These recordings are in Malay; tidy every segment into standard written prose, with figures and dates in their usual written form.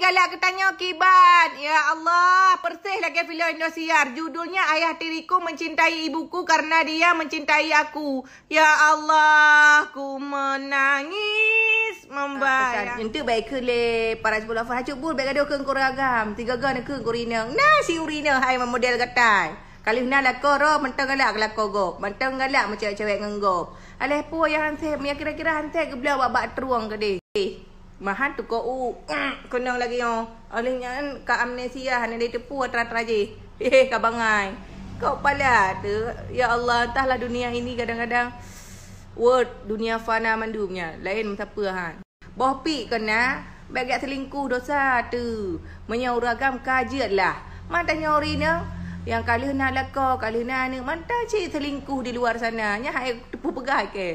galak ketanya kiban. Ya Allah, persih lagi filem Indosiar. Judulnya Ayah Tiriku Mencintai Ibuku Karena Dia Mencintai Aku. Ya Allah, ku menangis membayang. Itu baik ke le para sekolah faham bul baik ada keung koragam. Tiga gan keung korinang. Nah si urina hai model gatai. Kali hina la koro mentang galak la kogop. Mentang galak macam cewek ngenggop. Aleh po yang hanse, ya kira-kira hanse ke belah babak teruang ke dia. Mahan tu ko kenang lagi yo. Olehnya ka amnesia han dia tepu teraje. Ka bangai. Kau pala tu. Ya Allah, entahlah dunia ini kadang-kadang word dunia fana mandumnya. Lain siapa han. Boh pi kena bagi selingkuh dosa tu. Menyauragam kajiatlah. Matanya orina yang kali nak lako, kali nak ni mantap cik selingkuh di luar sana. Nya hai tepu pegai ke.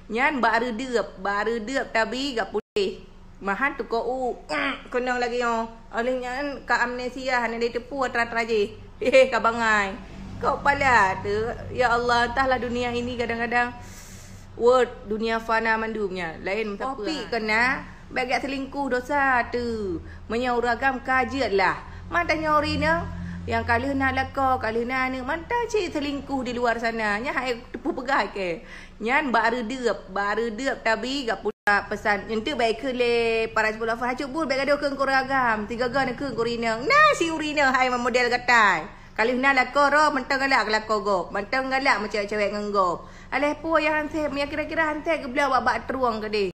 Nyan baru deep tapi gak putih. Mahan tu ko kenang lagi yo. Olehnya ka amnesia han dia tepu teraje. Ka bangai. Kau pala tu. Ya Allah, entahlah dunia ini kadang-kadang word dunia fana mandumnya. Lain siapa. Kopi kena bagi selingkuh dosa tu. Menyauragam kajiatlah. Matanya orina yang kali nak lako, kali nak ni mantap cik selingkuh di luar sana. Nya hai tepu pegai ke. Nyan baru deep tapi gak pesan itu baik ke le para sekolah faham bul baik ada keung koragam. Tiga gan keung korinang. Nah si urina hai model gatai. Kali hina la koro mentang galak la kogop. Mentang galak macam cewek ngenggop. Aleh po yang hanse, ya kira-kira hanse ke belah babak teruang ke dia.